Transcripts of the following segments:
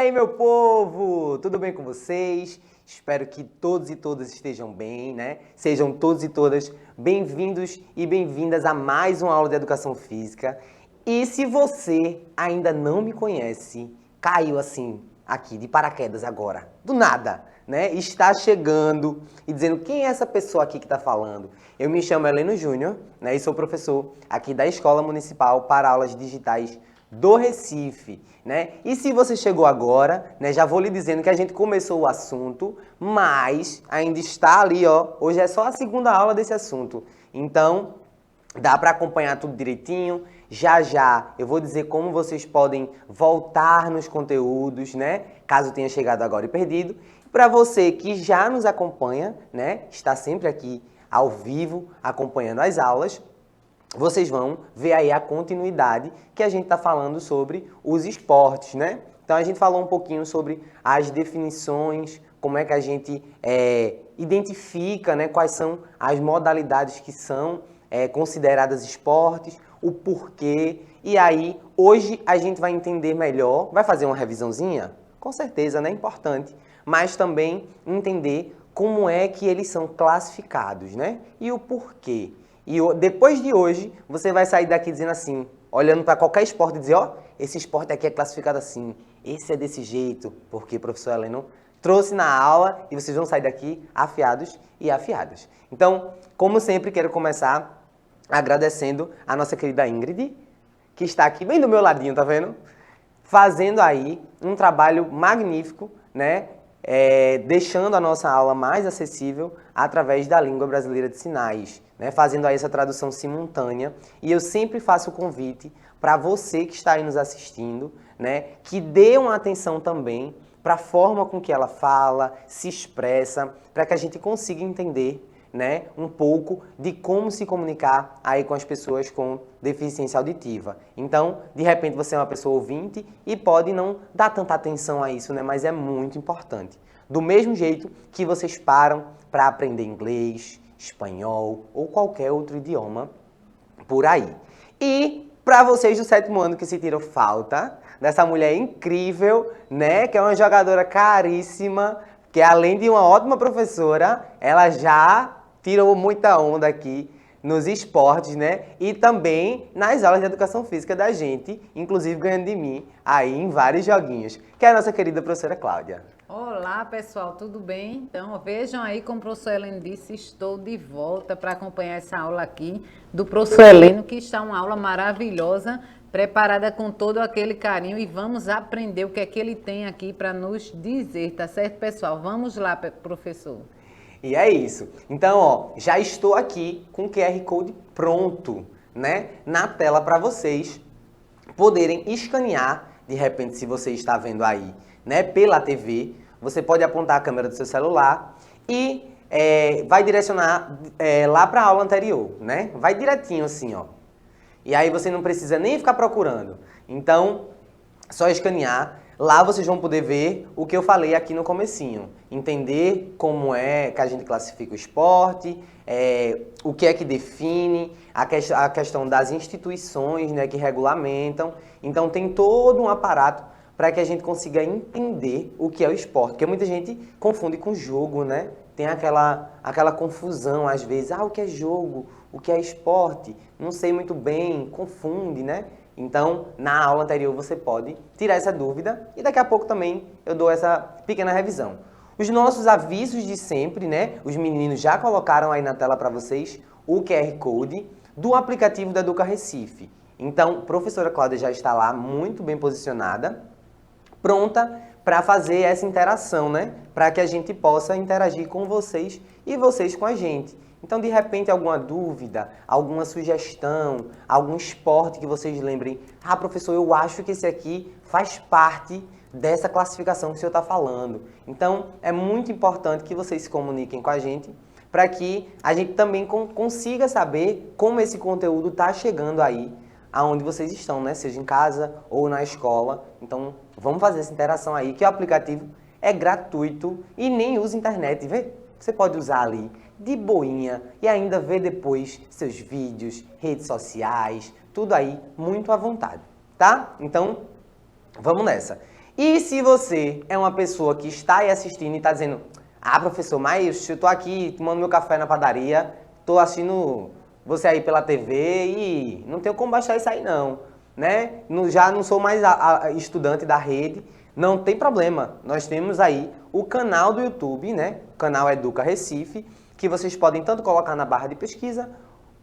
aí, meu povo? Tudo bem com vocês? Espero que todos e todas estejam bem, né? Sejam todos e todas bem-vindos e bem-vindas a mais uma aula de Educação Física. E se você ainda não me conhece, caiu assim, aqui, de paraquedas agora, do nada, né? Está chegando e dizendo quem é essa pessoa aqui que está falando. Eu me chamo Heleno Júnior, né? E sou professor aqui da Escola Municipal para Aulas Digitais do Recife, né? E se você chegou agora, né, já vou lhe dizendo que a gente começou o assunto, mas ainda está ali, ó, hoje é só a segunda aula desse assunto. Então, dá para acompanhar tudo direitinho. Já já eu vou dizer como vocês podem voltar nos conteúdos, né? Caso tenha chegado agora e perdido. Para você que já nos acompanha, né, está sempre aqui ao vivo acompanhando as aulas, vocês vão ver aí a continuidade que a gente está falando sobre os esportes, né? Então a gente falou um pouquinho sobre as definições, como é que a gente identifica, né, quais são as modalidades que são consideradas esportes, o porquê. E aí, hoje a gente vai entender melhor, vai fazer uma revisãozinha? Com certeza, né? Importante. Mas também entender como é que eles são classificados, né? E o porquê. E depois de hoje, você vai sair daqui dizendo assim, olhando para qualquer esporte e dizer, ó, esse esporte aqui é classificado assim, esse é desse jeito, porque o professor Heleno trouxe na aula e vocês vão sair daqui afiados e afiadas. Então, como sempre, quero começar agradecendo a nossa querida Ingrid, que está aqui bem do meu ladinho, tá vendo? Fazendo aí um trabalho magnífico, né? Deixando a nossa aula mais acessível através da língua brasileira de sinais, né? Fazendo aí essa tradução simultânea. E eu sempre faço o convite para você que está aí nos assistindo, né? Que dê uma atenção também para a forma com que ela fala, se expressa, para que a gente consiga entender, né, um pouco de como se comunicar aí com as pessoas com deficiência auditiva. Então, de repente você é uma pessoa ouvinte e pode não dar tanta atenção a isso, né, mas é muito importante. Do mesmo jeito que vocês param para aprender inglês, espanhol ou qualquer outro idioma por aí. E para vocês do 7º ano que se tiram falta dessa mulher incrível, né, que é uma jogadora caríssima, que além de uma ótima professora, ela já tirou muita onda aqui nos esportes, né? E também nas aulas de educação física da gente, inclusive ganhando de mim aí em vários joguinhos, que é a nossa querida professora Cláudia. Olá, pessoal, tudo bem? Então, vejam aí, como o professor Heleno disse, estou de volta para acompanhar essa aula aqui do professor Heleno, que está uma aula maravilhosa, preparada com todo aquele carinho, e vamos aprender o que é que ele tem aqui para nos dizer, tá certo, pessoal? Vamos lá, professor. E é isso. Então, ó, já estou aqui com o QR Code pronto, né, na tela para vocês poderem escanear, de repente, se você está vendo aí, né, pela TV, você pode apontar a câmera do seu celular e vai direcionar lá para a aula anterior, né? Vai direitinho assim, ó. E aí você não precisa nem ficar procurando. Então, só escanear. Lá vocês vão poder ver o que eu falei aqui no comecinho. Entender como é que a gente classifica o esporte, o que é que define, a questão das instituições, né, que regulamentam. Então tem todo um aparato para que a gente consiga entender o que é o esporte. Porque muita gente confunde com jogo, né? Tem aquela confusão às vezes. Ah, o que é jogo? O que é esporte? Não sei muito bem, confunde, né? Então, na aula anterior você pode tirar essa dúvida e daqui a pouco também eu dou essa pequena revisão. Os nossos avisos de sempre, né? Os meninos já colocaram aí na tela para vocês o QR Code do aplicativo da Educa Recife. Então, a professora Cláudia já está lá muito bem posicionada, pronta para fazer essa interação, né? Para que a gente possa interagir com vocês e vocês com a gente. Então, de repente, alguma dúvida, alguma sugestão, algum esporte que vocês lembrem. Ah, professor, eu acho que esse aqui faz parte dessa classificação que o senhor está falando. Então, é muito importante que vocês se comuniquem com a gente para que a gente também consiga saber como esse conteúdo está chegando aí, aonde vocês estão, né? Seja em casa ou na escola. Então, vamos fazer essa interação aí, que o aplicativo é gratuito e nem usa internet, vê? Você pode usar ali de boinha e ainda ver depois seus vídeos, redes sociais, tudo aí muito à vontade, tá? Então, vamos nessa. E se você é uma pessoa que está aí assistindo e está dizendo, ah, professor, mas eu tô aqui tomando meu café na padaria, tô assistindo você aí pela TV e não tenho como baixar isso aí não, né? Já não sou mais estudante da rede, não tem problema. Nós temos aí o canal do YouTube, né? O canal Educa Recife, que vocês podem tanto colocar na barra de pesquisa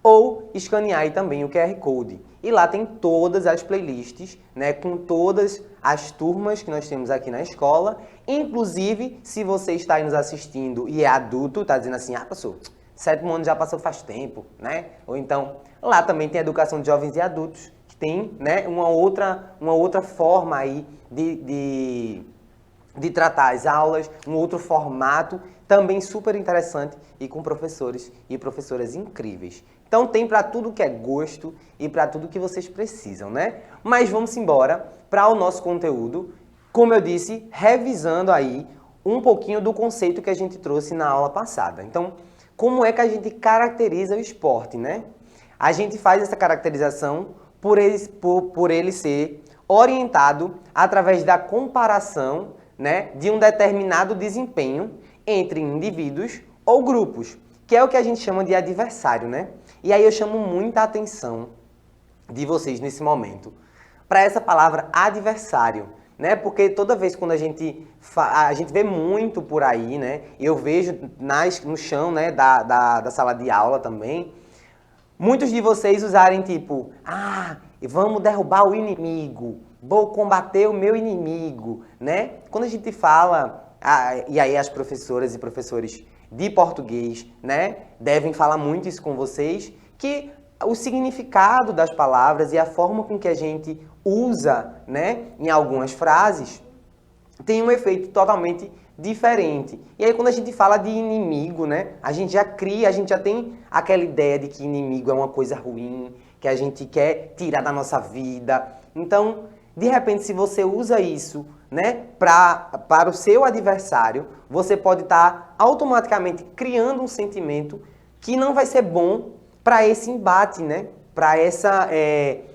ou escanear aí também o QR Code. E lá tem todas as playlists, né, com todas as turmas que nós temos aqui na escola. Inclusive, se você está aí nos assistindo e é adulto, está dizendo assim, ah, professor, 7º ano já passou faz tempo, né? Ou então, lá também tem a educação de jovens e adultos, que tem, né, uma outra forma aí de tratar as aulas, um outro formato, também super interessante e com professores e professoras incríveis. Então tem para tudo que é gosto e para tudo que vocês precisam, né? Mas vamos embora para o nosso conteúdo, como eu disse, revisando aí um pouquinho do conceito que a gente trouxe na aula passada. Então, como é que a gente caracteriza o esporte, né? A gente faz essa caracterização por ele ser orientado através da comparação, né, de um determinado desempenho entre indivíduos ou grupos, que é o que a gente chama de adversário, né? E aí eu chamo muita atenção de vocês nesse momento para essa palavra adversário, né? Porque toda vez quando a gente vê muito por aí, né? Eu vejo no chão, né, da sala de aula também, muitos de vocês usarem tipo, vamos derrubar o inimigo, vou combater o meu inimigo, né? Quando a gente fala, e aí as professoras e professores de português, né, devem falar muito isso com vocês, que o significado das palavras e a forma com que a gente usa, né, em algumas frases, tem um efeito totalmente diferente. E aí quando a gente fala de inimigo, né, a gente já tem aquela ideia de que inimigo é uma coisa ruim, que a gente quer tirar da nossa vida. Então, de repente, se você usa isso, né, para o seu adversário, você pode estar automaticamente criando um sentimento que não vai ser bom para esse embate, né, para essa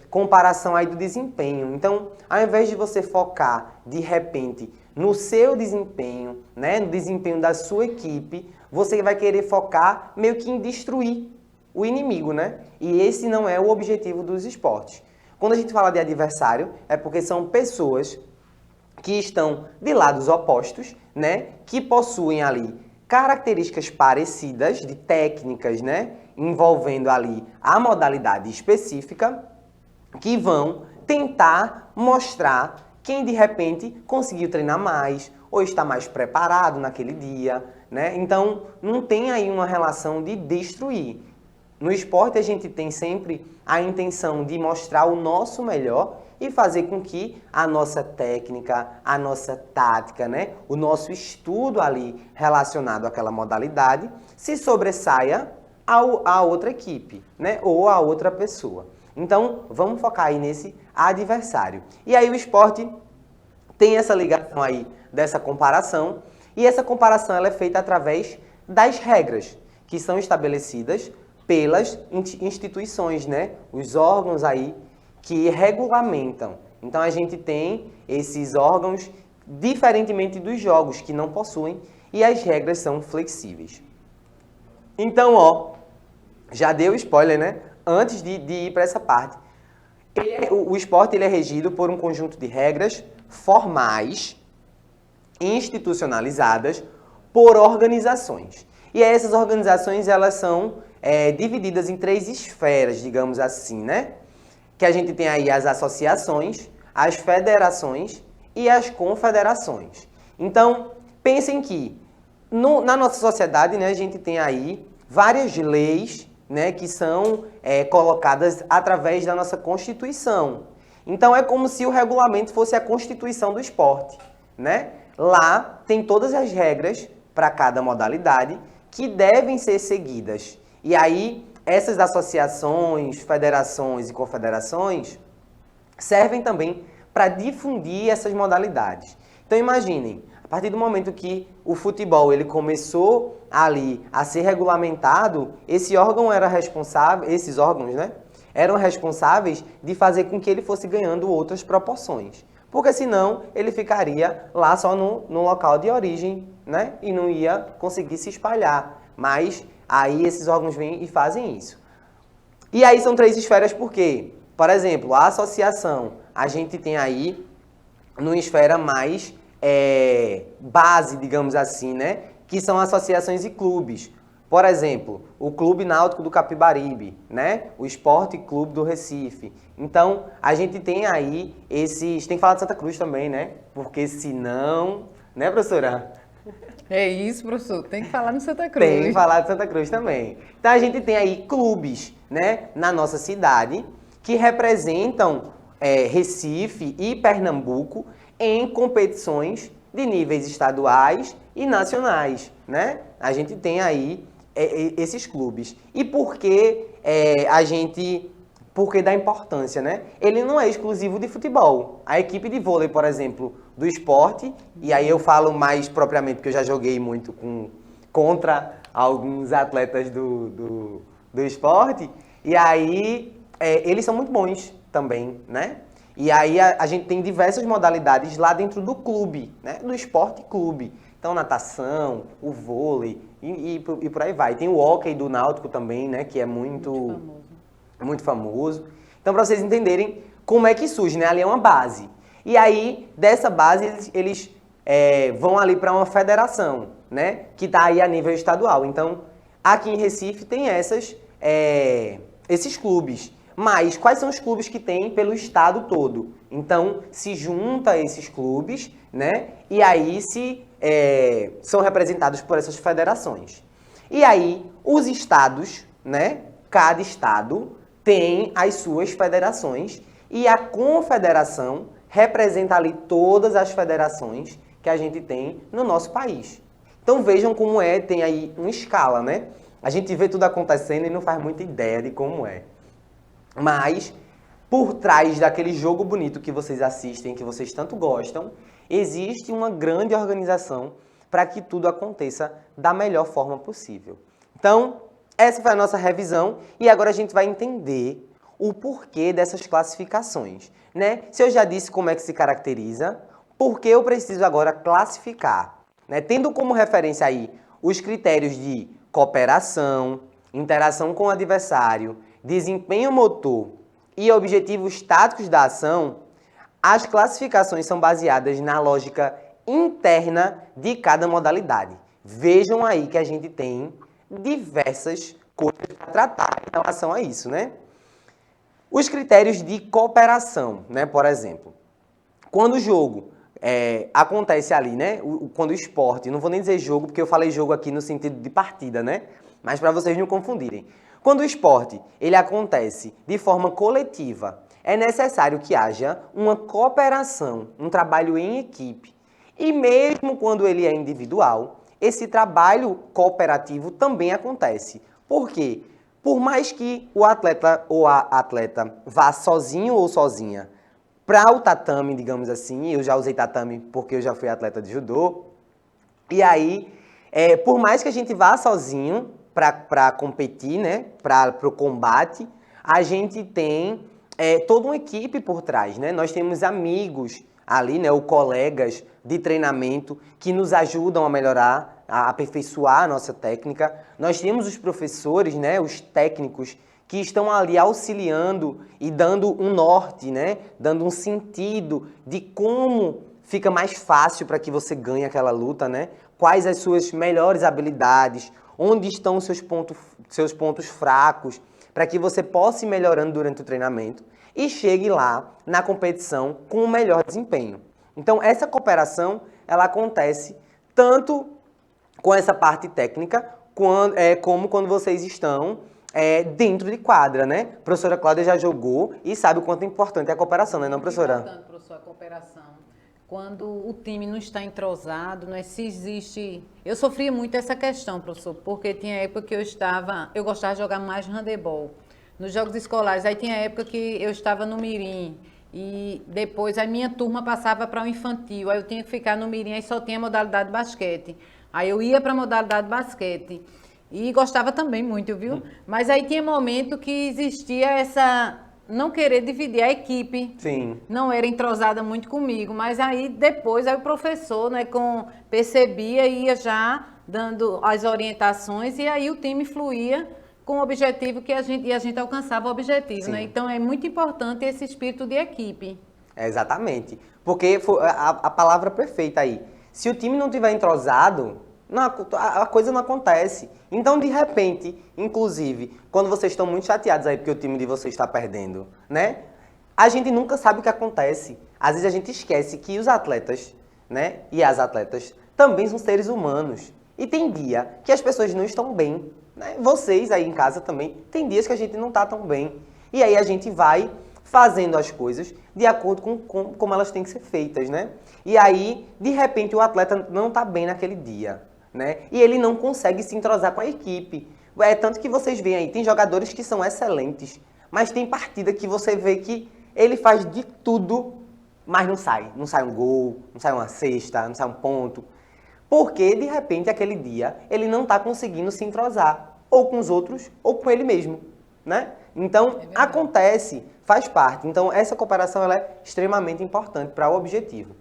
comparação aí do desempenho. Então, ao invés de você focar, de repente, no seu desempenho, né, no desempenho da sua equipe, você vai querer focar meio que em destruir o inimigo, né? E esse não é o objetivo dos esportes. Quando a gente fala de adversário, é porque são pessoas que estão de lados opostos, né? Que possuem ali características parecidas de técnicas, né? Envolvendo ali a modalidade específica, que vão tentar mostrar quem de repente conseguiu treinar mais ou está mais preparado naquele dia, né? Então, não tem aí uma relação de destruir. No esporte, a gente tem sempre a intenção de mostrar o nosso melhor e fazer com que a nossa técnica, a nossa tática, né, o nosso estudo ali relacionado àquela modalidade se sobressaia à outra equipe, né, ou à outra pessoa. Então, vamos focar aí nesse adversário. E aí o esporte tem essa ligação aí dessa comparação, e essa comparação ela é feita através das regras que são estabelecidas pelas instituições, né? Os órgãos aí que regulamentam. Então a gente tem esses órgãos diferentemente dos jogos que não possuem e as regras são flexíveis. Então, ó, já deu spoiler, né? Antes de ir para essa parte. O esporte ele é regido por um conjunto de regras formais, institucionalizadas por organizações. E essas organizações elas são divididas em 3 esferas, digamos assim, né? Que a gente tem aí as associações, as federações e as confederações. Então, pensem que na nossa sociedade, né, a gente tem aí várias leis, né, que são colocadas através da nossa Constituição. Então, é como se o regulamento fosse a Constituição do esporte, né? Lá tem todas as regras para cada modalidade que devem ser seguidas. E aí, essas associações, federações e confederações servem também para difundir essas modalidades. Então, imaginem, a partir do momento que o futebol ele começou ali a ser regulamentado, esses órgãos, né, eram responsáveis de fazer com que ele fosse ganhando outras proporções. porque senão ele ficaria lá só no local de origem, né? E não ia conseguir se espalhar. Mas aí esses órgãos vêm e fazem isso. E aí são 3 esferas por quê? Por exemplo, a associação, a gente tem aí numa esfera mais base, digamos assim, né? Que são associações e clubes. Por exemplo, o Clube Náutico do Capibaribe, né? O Esporte Clube do Recife. Então, a gente tem aí esses... Tem que falar de Santa Cruz também, né? Porque senão... Né, professora? É isso, professor. Tem que falar no Santa Cruz. Tem que falar de Santa Cruz também. Então, a gente tem aí clubes, né? Na nossa cidade, que representam Recife e Pernambuco em competições de níveis estaduais e nacionais, né? A gente tem aí esses clubes. E por que por que da importância, né? Ele não é exclusivo de futebol. A equipe de vôlei, por exemplo, do esporte, e aí eu falo mais propriamente porque eu já joguei muito contra alguns atletas do esporte, e aí eles são muito bons também, né? E aí a gente tem diversas modalidades lá dentro do clube, né? Do esporte clube. Então, natação, o vôlei e por aí vai. Tem o hóquei do Náutico também, né? Que é muito famoso. Então, para vocês entenderem como é que surge, né? Ali é uma base. E aí, dessa base, eles vão ali para uma federação, né? Que está aí a nível estadual. Então, aqui em Recife tem esses clubes. Mas quais são os clubes que tem pelo estado todo? Então, se junta esses clubes, né? E aí são representados por essas federações. E aí, os estados, né? Cada estado tem as suas federações e a confederação representa ali todas as federações que a gente tem no nosso país. Então, vejam como tem aí uma escala, né? A gente vê tudo acontecendo e não faz muita ideia de como é. Mas, por trás daquele jogo bonito que vocês assistem, que vocês tanto gostam, existe uma grande organização para que tudo aconteça da melhor forma possível. Então, essa foi a nossa revisão e agora a gente vai entender o porquê dessas classificações, né? Se eu já disse como é que se caracteriza, por que eu preciso agora classificar, né? Tendo como referência aí os critérios de cooperação, interação com o adversário, desempenho motor e objetivos táticos da ação, as classificações são baseadas na lógica interna de cada modalidade. Vejam aí que a gente tem diversas coisas para tratar em relação a isso, né? Os critérios de cooperação, né? Por exemplo, quando o jogo acontece ali, né? Quando o esporte, não vou nem dizer jogo, porque eu falei jogo aqui no sentido de partida, né? Mas para vocês não confundirem. Quando o esporte ele acontece de forma coletiva, é necessário que haja uma cooperação, um trabalho em equipe. E mesmo quando ele é individual, esse trabalho cooperativo também acontece. Por quê? Por mais que o atleta ou a atleta vá sozinho ou sozinha para o tatame, digamos assim, eu já usei tatame porque eu já fui atleta de judô, e aí, por mais que a gente vá sozinho para competir, né, para o combate, a gente tem toda uma equipe por trás, né? Nós temos amigos ali, né, ou colegas de treinamento que nos ajudam a melhorar, a aperfeiçoar a nossa técnica. Nós temos os professores, né, os técnicos que estão ali auxiliando e dando um norte, né, dando um sentido de como fica mais fácil para que você ganhe aquela luta, né? Quais as suas melhores habilidades, onde estão os seus pontos fracos, para que você possa ir melhorando durante o treinamento e chegue lá na competição com o melhor desempenho. Então, essa cooperação, ela acontece tanto com essa parte técnica, como quando vocês estão dentro de quadra, né? A professora Cláudia já jogou e sabe o quanto é importante a cooperação, não é não, professora? É importante, professor, a cooperação. Quando o time não está entrosado, não é, se existe... Eu sofria muito essa questão, professor, porque tinha época que eu gostava de jogar mais handebol nos jogos escolares. Aí tinha época que eu estava no mirim e depois a minha turma passava para o infantil. Aí eu tinha que ficar no mirim, aí só tinha modalidade de basquete. Aí eu ia para a modalidade de basquete e gostava também muito, viu? Mas aí tinha momento que existia não querer dividir a equipe. Sim. Não era entrosada muito comigo, mas aí depois aí o professor, né, percebia e ia já dando as orientações e aí o time fluía com o objetivo que a gente alcançava o objetivo, Sim. né? Então é muito importante esse espírito de equipe. Exatamente. Porque a palavra perfeita aí. Se o time não tiver entrosado, a coisa não acontece. Então, de repente, inclusive, quando vocês estão muito chateados aí porque o time de vocês está perdendo, né? A gente nunca sabe o que acontece. Às vezes a gente esquece que os atletas, né? E as atletas também são seres humanos. E tem dia que as pessoas não estão bem, né? Vocês aí em casa também, tem dias que a gente não está tão bem. E aí a gente vai fazendo as coisas de acordo com como elas têm que ser feitas, né? E aí, de repente, o atleta não está bem naquele dia, né? E ele não consegue se entrosar com a equipe. É tanto que vocês veem aí, tem jogadores que são excelentes, mas tem partida que você vê que ele faz de tudo, mas não sai. Não sai um gol, não sai uma cesta, não sai um ponto. Porque, de repente, aquele dia, ele não está conseguindo se entrosar, ou com os outros, ou com ele mesmo, né? Então, acontece, faz parte. Então, essa cooperação ela é extremamente importante para o objetivo.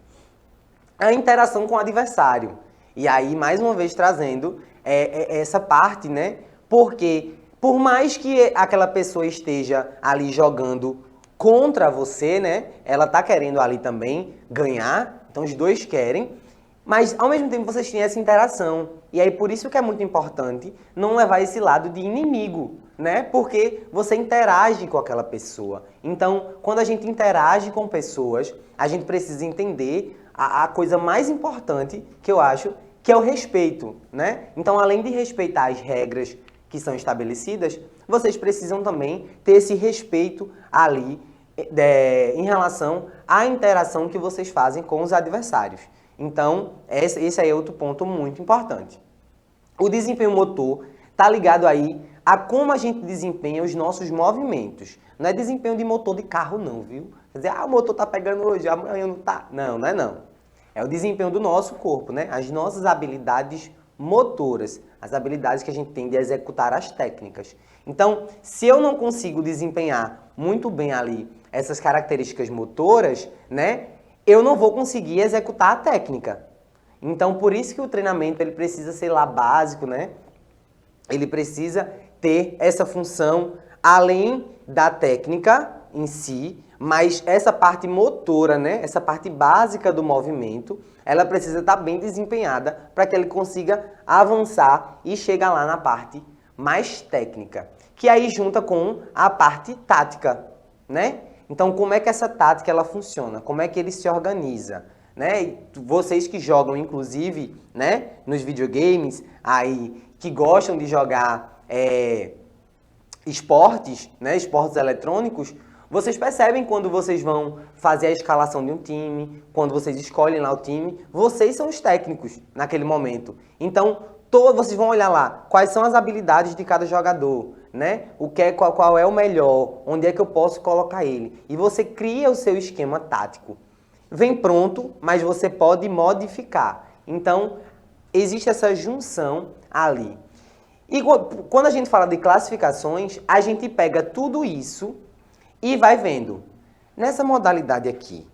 A interação com o adversário. E aí, mais uma vez, trazendo essa parte, né? Porque, por mais que aquela pessoa esteja ali jogando contra você, né? Ela tá querendo ali também ganhar, então os dois querem. Mas, ao mesmo tempo, vocês têm essa interação. E aí, por isso que é muito importante não levar esse lado de inimigo, né? Porque você interage com aquela pessoa. Então, quando a gente interage com pessoas, a gente precisa entender a coisa mais importante, que eu acho, que é o respeito, né? Então, além de respeitar as regras que são estabelecidas, vocês precisam também ter esse respeito ali em relação à interação que vocês fazem com os adversários. Então, esse aí é outro ponto muito importante. O desempenho motor está ligado aí a como a gente desempenha os nossos movimentos. Não é desempenho de motor de carro não, viu? Quer dizer, o motor tá pegando hoje, amanhã não tá. Não, não é não. É o desempenho do nosso corpo, né? As nossas habilidades motoras, as habilidades que a gente tem de executar as técnicas. Então, se eu não consigo desempenhar muito bem ali essas características motoras, né? Eu não vou conseguir executar a técnica. Então, por isso que o treinamento ele precisa ser lá básico, né? Ele precisa ter essa função além da técnica em si, mas essa parte motora, né? Essa parte básica do movimento, ela precisa estar bem desempenhada para que ele consiga avançar e chegar lá na parte mais técnica, que aí junta com a parte tática, né? Então, como é que essa tática ela funciona? Como é que ele se organiza? Né? E vocês que jogam, inclusive, né, nos videogames, aí, que gostam de jogar esportes, né, esportes eletrônicos, vocês percebem quando vocês vão fazer a escalação de um time, quando vocês escolhem lá o time, vocês são os técnicos naquele momento. Então, vocês vão olhar lá quais são as habilidades de cada jogador, né? Qual é o melhor, onde é que eu posso colocar ele. E você cria o seu esquema tático. Vem pronto, mas você pode modificar. Então, existe essa junção ali. E quando a gente fala de classificações, a gente pega tudo isso e vai vendo. Nessa modalidade aqui,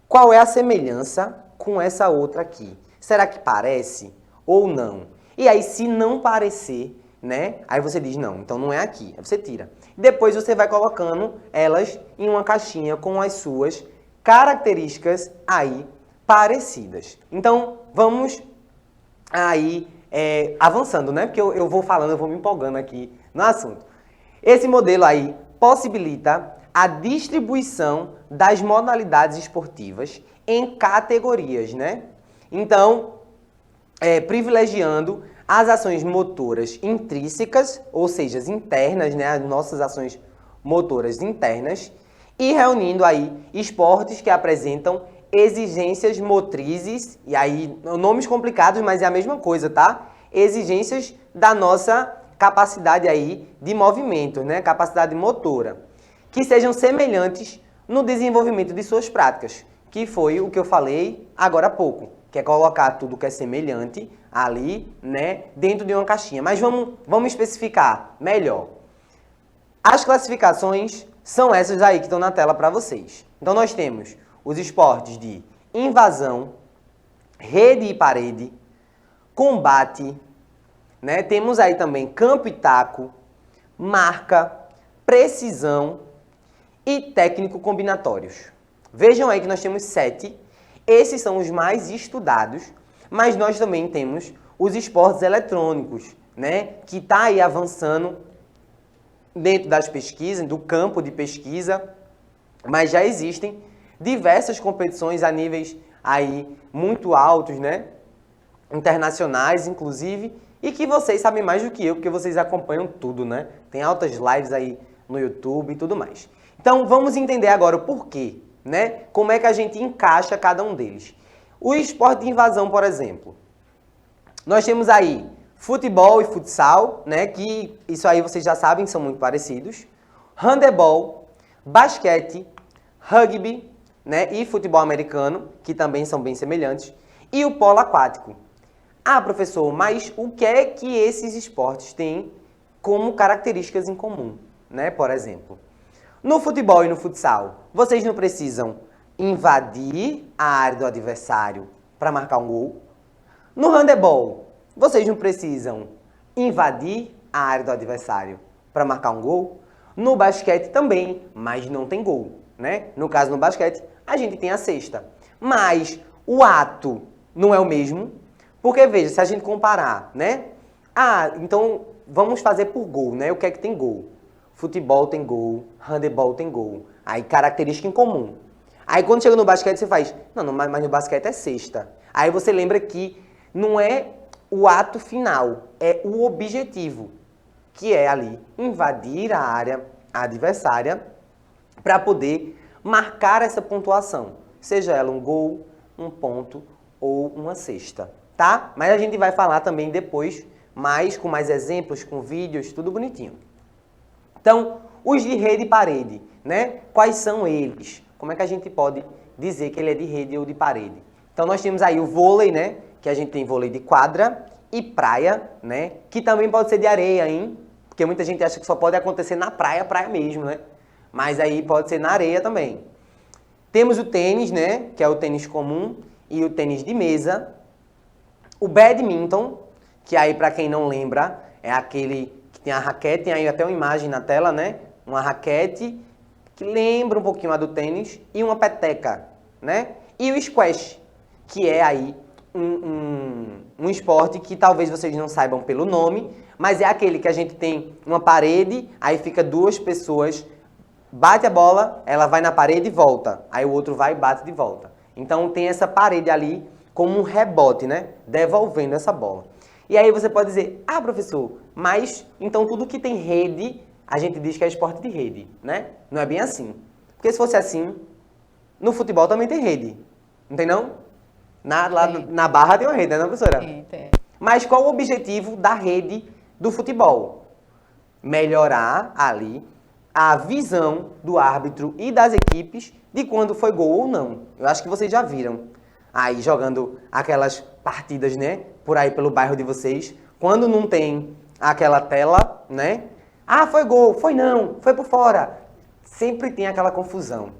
qual é a semelhança com essa outra aqui? Será que parece ou não? E aí, se não parecer, né? Aí você diz, não, então não é aqui. Aí você tira. Depois você vai colocando elas em uma caixinha com as suas características aí parecidas. Então, vamos aí avançando, né? Porque eu vou falando, eu vou me empolgando aqui no assunto. Esse modelo aí possibilita a distribuição das modalidades esportivas em categorias, né? Então, privilegiando as ações motoras intrínsecas, ou seja, as internas, né? As nossas ações motoras internas, e reunindo aí esportes que apresentam exigências motrizes, e aí nomes complicados, mas é a mesma coisa, tá? Exigências da nossa capacidade aí de movimento, né? Capacidade motora, que sejam semelhantes no desenvolvimento de suas práticas, que foi o que eu falei agora há pouco, que é colocar tudo que é semelhante ali, né, dentro de uma caixinha. Mas vamos especificar melhor. As classificações são essas aí que estão na tela para vocês. Então nós temos os esportes de invasão, rede e parede, combate, né? Temos aí também campo e taco, marca, precisão e técnico combinatórios. Vejam aí que nós temos 7. Esses são os mais estudados, mas nós também temos os esportes eletrônicos, né? Que está aí avançando dentro das pesquisas, do campo de pesquisa, mas já existem diversas competições a níveis aí muito altos, né? Internacionais, inclusive, e que vocês sabem mais do que eu, porque vocês acompanham tudo, né? Tem altas lives aí no YouTube e tudo mais. Então, vamos entender agora o porquê, né? Como é que a gente encaixa cada um deles. O esporte de invasão, por exemplo. Nós temos aí futebol e futsal, né? Que isso aí vocês já sabem, são muito parecidos. Handebol, basquete, rugby, né? E futebol americano, que também são bem semelhantes. E o polo aquático. Ah, professor, mas o que é que esses esportes têm como características em comum, né? Por exemplo, no futebol e no futsal, vocês não precisam invadir a área do adversário para marcar um gol. No handebol, vocês não precisam invadir a área do adversário para marcar um gol. No basquete também, mas não tem gol, né? No caso, no basquete, a gente tem a cesta. Mas o ato não é o mesmo, porque, veja, se a gente comparar, né? Ah, então vamos fazer por gol, né? O que é que tem gol? Futebol tem gol, handebol tem gol. Aí, característica em comum. Aí, quando chega no basquete, você faz, não, mas no basquete é cesta. Aí você lembra que não é o ato final, é o objetivo, que é ali invadir a área adversária para poder marcar essa pontuação, seja ela um gol, um ponto ou uma cesta, tá? Mas a gente vai falar também depois, com mais exemplos, com vídeos, tudo bonitinho. Então, os de rede e parede, né? Quais são eles? Como é que a gente pode dizer que ele é de rede ou de parede? Então, nós temos aí o vôlei, né? Que a gente tem vôlei de quadra e praia, né? Que também pode ser de areia, hein? Porque muita gente acha que só pode acontecer na praia, praia mesmo, né? Mas aí pode ser na areia também. Temos o tênis, né? Que é o tênis comum e o tênis de mesa. O badminton, que aí, para quem não lembra, é aquele que tem a raquete, tem aí até uma imagem na tela, né? Uma raquete que lembra um pouquinho a do tênis e uma peteca, né? E o squash, que é aí um esporte que talvez vocês não saibam pelo nome, mas é aquele que a gente tem uma parede, aí fica duas pessoas, bate a bola, ela vai na parede e volta. Aí o outro vai e bate de volta. Então tem essa parede ali como um rebote, né? Devolvendo essa bola. E aí você pode dizer, ah, professor, mas então tudo que tem rede, a gente diz que é esporte de rede, né? Não é bem assim. Porque se fosse assim, no futebol também tem rede. Não tem não? Lá na barra tem uma rede, né, professora? Tem. Mas qual o objetivo da rede do futebol? Melhorar ali a visão do árbitro e das equipes de quando foi gol ou não. Eu acho que vocês já viram aí jogando aquelas partidas, né? Por aí pelo bairro de vocês. Quando não tem aquela tela, né? Ah, foi gol, foi não, foi por fora. Sempre tem aquela confusão.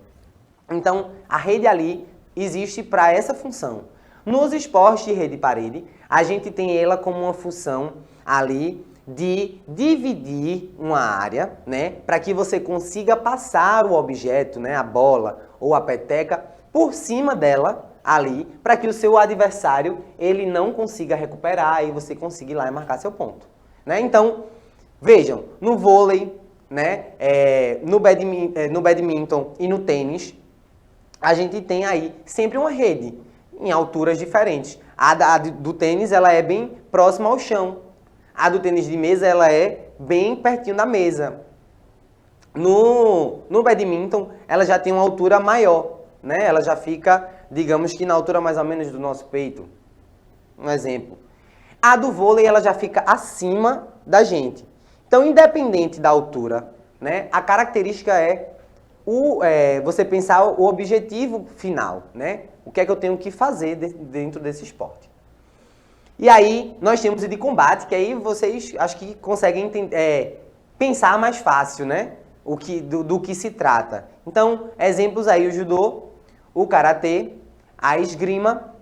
Então, a rede ali existe para essa função. Nos esportes de rede e parede, a gente tem ela como uma função ali de dividir uma área, né, para que você consiga passar o objeto, né, a bola ou a peteca, por cima dela ali, para que o seu adversário ele não consiga recuperar e você consiga ir lá e marcar seu ponto, né? Então, vejam, no vôlei, né, no badminton e no tênis, a gente tem aí sempre uma rede em alturas diferentes. A do tênis ela é bem próxima ao chão. A do tênis de mesa ela é bem pertinho da mesa. No badminton ela já tem uma altura maior, né? Ela já fica, digamos que na altura mais ou menos do nosso peito. Um exemplo. A do vôlei ela já fica acima da gente. Então, independente da altura, né? A característica é você pensar o objetivo final, né? O que é que eu tenho que fazer dentro desse esporte. E aí, nós temos o de combate, que aí vocês acho que conseguem pensar mais fácil, né? do que se trata. Então, exemplos aí, o judô, o karatê, a esgrima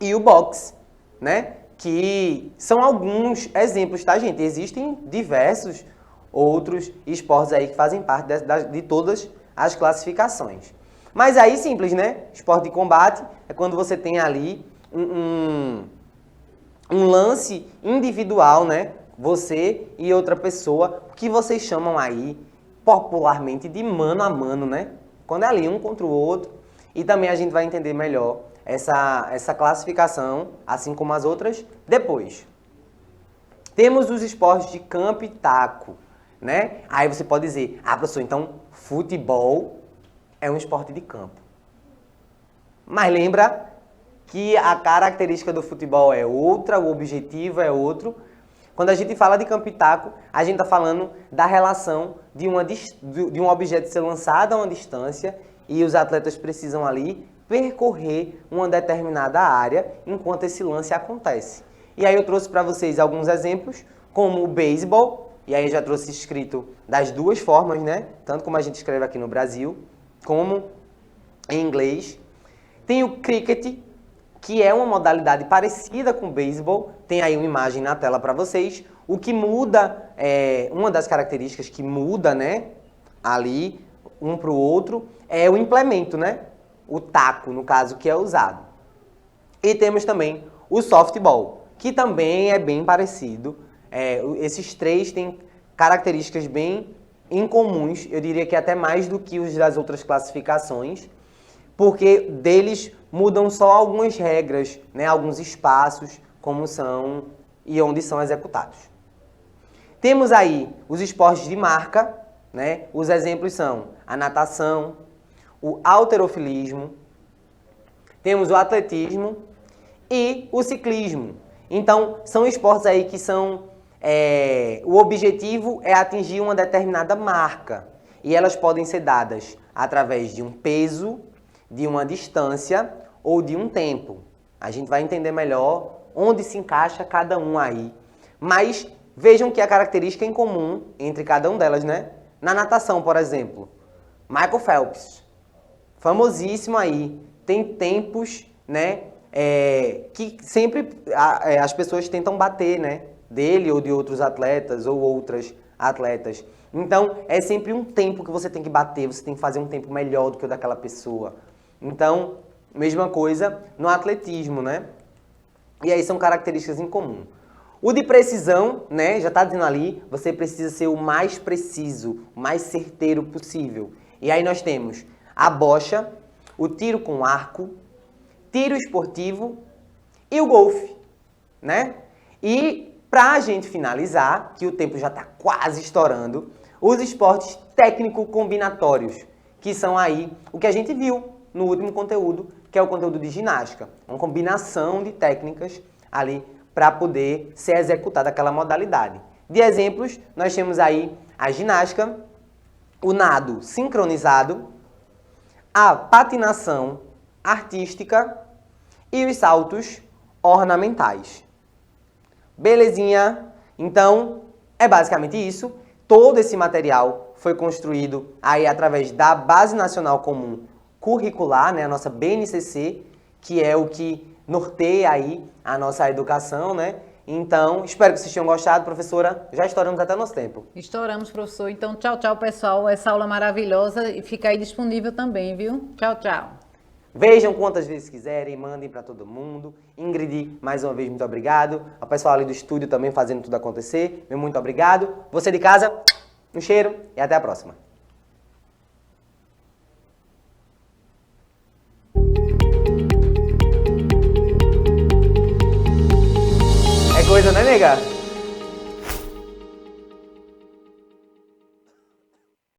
e o boxe, né? Que são alguns exemplos, tá, gente? Existem diversos outros esportes aí que fazem parte de todas as classificações. Mas aí, simples, né? Esporte de combate é quando você tem ali um lance individual, né? Você e outra pessoa, que vocês chamam aí popularmente de mano a mano, né? Quando é ali um contra o outro. E também a gente vai entender melhor essa classificação, assim como as outras, depois. Temos os esportes de campo e taco, né? Aí você pode dizer, professor, então futebol é um esporte de campo. Mas lembra que a característica do futebol é outra, o objetivo é outro. Quando a gente fala de campo e taco, a gente está falando da relação de um objeto ser lançado a uma distância e os atletas precisam ali percorrer uma determinada área enquanto esse lance acontece. E aí eu trouxe para vocês alguns exemplos, como o beisebol, e aí eu já trouxe escrito das duas formas, né? Tanto como a gente escreve aqui no Brasil, como em inglês. Tem o cricket, que é uma modalidade parecida com o beisebol. Tem aí uma imagem na tela para vocês. O que muda, uma das características que muda, né, ali, um para o outro, é o implemento, né? O taco, no caso, que é usado. E temos também o softball, que também é bem parecido. Esses três têm características bem incomuns, eu diria que até mais do que os das outras classificações, porque deles mudam só algumas regras, né, alguns espaços, como são e onde são executados. Temos aí os esportes de marca, né? Os exemplos são a natação, o halterofilismo, temos o atletismo e o ciclismo. Então, são esportes aí que são... o objetivo é atingir uma determinada marca. E elas podem ser dadas através de um peso, de uma distância ou de um tempo. A gente vai entender melhor onde se encaixa cada um aí. Mas vejam que a característica em comum entre cada um delas, né? Na natação, por exemplo, Michael Phelps, famosíssimo aí, tem tempos, né, que sempre as pessoas tentam bater, né, dele ou de outros atletas ou outras atletas. Então, é sempre um tempo que você tem que bater, você tem que fazer um tempo melhor do que o daquela pessoa. Então, mesma coisa no atletismo, né? E aí são características em comum. O de precisão, né, já está dizendo ali, você precisa ser o mais preciso, o mais certeiro possível. E aí nós temos a bocha, o tiro com arco, tiro esportivo e o golfe, né? E para a gente finalizar, que o tempo já está quase estourando, os esportes técnico-combinatórios, que são aí o que a gente viu no último conteúdo, que é o conteúdo de ginástica. Uma combinação de técnicas ali para poder ser executada aquela modalidade. De exemplos, nós temos aí a ginástica, o nado sincronizado, a patinação artística e os saltos ornamentais. Belezinha? Então, é basicamente isso. Todo esse material foi construído aí através da Base Nacional Comum Curricular, né, a nossa BNCC, que é o que norteia aí a nossa educação, né? Então, espero que vocês tenham gostado, professora. Já estouramos até nosso tempo. Estouramos, professor. Então, tchau, tchau, pessoal. Essa aula maravilhosa e fica aí disponível também, viu? Tchau, tchau. Vejam quantas vezes quiserem, mandem para todo mundo. Ingrid, mais uma vez, muito obrigado. Ao pessoal ali do estúdio também fazendo tudo acontecer. Meu muito obrigado. Você de casa, um cheiro e até a próxima. É coisa, né, nega?